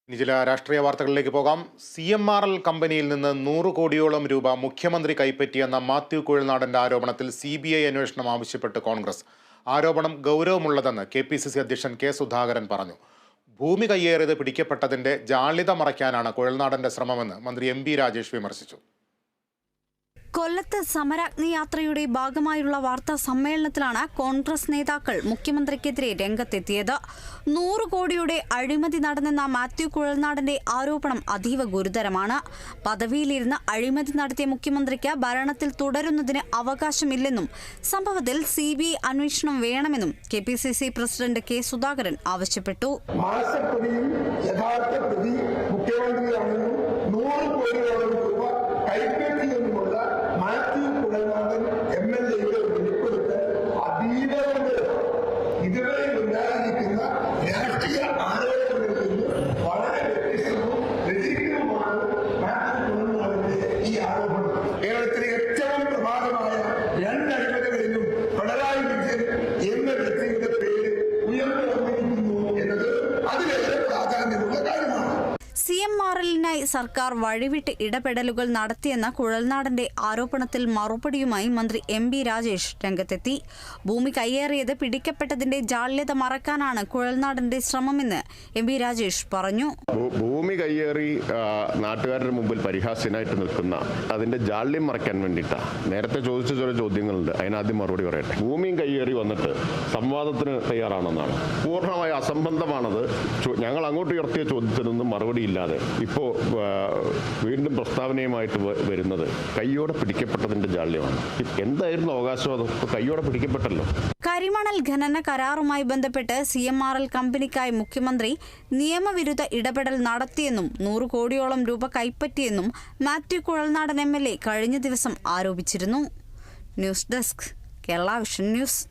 ഇനി ചില രാഷ്ട്രീയ വാർത്തകളിലേക്ക് പോകാം. CMRL കമ്പനിയിൽ നിന്ന് 100 കോടിയോളം രൂപ മുഖ്യമന്ത്രി കൈപ്പറ്റിയെന്ന മാത്യു കുഴൽനാടന്റെ ആരോപണത്തിൽ CBI അന്വേഷണം ആവശ്യപ്പെട്ട് കോൺഗ്രസ്. ആരോപണം ഗൗരവമുള്ളതെന്ന് KPCC അധ്യക്ഷൻ K. സുധാകരൻ പറഞ്ഞു. ഭൂമി കയ്യേറിയത് പിടിക്കപ്പെട്ടതിന്റെ ജാള്യത മറയ്ക്കാനാണ് കുഴൽനാടന്റെ ശ്രമമെന്ന് മന്ത്രി MB രാജേഷ് വിമർശിച്ചു. കൊല്ലത്ത് സമരാഗ്നി യാത്രയുടെ ഭാഗമായുള്ള വാർത്താ സമ്മേളനത്തിലാണ് കോൺഗ്രസ് നേതാക്കൾ മുഖ്യമന്ത്രിക്കെതിരെ രംഗത്തെത്തിയത്. 100 കോടിയുടെ അഴിമതി നടന്നെന്ന മാത്യു കുഴൽനാടന്റെ ആരോപണം അതീവ ഗുരുതരമാണ്. പദവിയിലിരുന്ന് അഴിമതി നടത്തിയ മുഖ്യമന്ത്രിക്ക് ഭരണത്തിൽ തുടരുന്നതിന് അവകാശമില്ലെന്നും സംഭവത്തിൽ CBI അന്വേഷണം വേണമെന്നും KPCC പ്രസിഡന്റ് K. സുധാകരൻ ആവശ്യപ്പെട്ടു. മാത്യു കുഴൽനാടൻ MLA-യുടെ വെളിപ്പെടുത്തൽ അതീവ ഇതുവരെ ഉണ്ടായിരിക്കുന്ന രാഷ്ട്രീയ ആരോപണങ്ങളിൽ നിന്ന് വളരെ വ്യത്യസ്തവും വ്യതിരിക്തവുമാണ് മാത്യു കുഴൽനാടന്റെ ഈ ആരോപണം. കേരളത്തിലെ ഏറ്റവും പ്രധാനമായ 2 അഴിമതികളിലും പിണറായി വിജയൻ എന്ന വ്യക്തിയുടെ പേര് ഉയർന്നു വന്നിരിക്കുന്നു എന്നത് അതിലേറെ പ്രാധാന്യമുള്ള കാര്യമാണ്. CMRL-നായി സർക്കാർ വഴിവിട്ട് ഇടപെടലുകൾ നടത്തിയെന്ന കുഴൽനാടന്റെ ആരോപണത്തിൽ മറുപടിയുമായി മന്ത്രി MB രാജേഷ് രംഗത്തെത്തി. ഭൂമി കയ്യേറിയത് പിടിക്കപ്പെട്ടതിന്റെ ജാള്യത മറക്കാനാണ് കുഴൽനാടന്റെ ശ്രമമെന്ന് MB രാജേഷ് പറഞ്ഞു. ഭൂമി കയ്യേറി നാട്ടുകാരുടെ മുമ്പിൽ പരിഹാസ്യനായിട്ട് നിൽക്കുന്ന അതിന്റെ ജാള്യം മറയ്ക്കാൻ വേണ്ടിയിട്ടാണ്. നേരത്തെ ചോദിച്ച ചില ചോദ്യങ്ങളുണ്ട്, അതിനാദ്യം മറുപടി പറയട്ടെ. ഭൂമിയും കയ്യേറി വന്നിട്ട് സംവാദത്തിന് തയ്യാറാണെന്നാണ്. പൂർണ്ണമായ അസംബന്ധമാണത്. ഞങ്ങൾ അങ്ങോട്ട് ഉയർത്തിയ ചോദ്യത്തിനൊന്നും മറുപടി ഇല്ലാതെ ഇപ്പോൾ വീണ്ടും പ്രസ്താവനയുമായിട്ട് വരുന്നത് കയ്യോടെ പിടിക്കപ്പെട്ടതിന്റെ ജാള്യമാണ്. എന്തായിരുന്നു അവകാശവാദം? കയ്യോടെ പിടിക്കപ്പെട്ടല്ലോ. കരിമണൽ ഖനന കരാറുമായി ബന്ധപ്പെട്ട് CMRL കമ്പനിക്കായി മുഖ്യമന്ത്രി നിയമവിരുദ്ധ ഇടപെടൽ നടത്തിയെന്നും 100 കോടിയോളം രൂപ കൈപ്പറ്റിയെന്നും മാത്യു കുഴൽനാടൻ MLA കഴിഞ്ഞ ദിവസം ആരോപിച്ചിരുന്നു. News desk, Kerala vision news.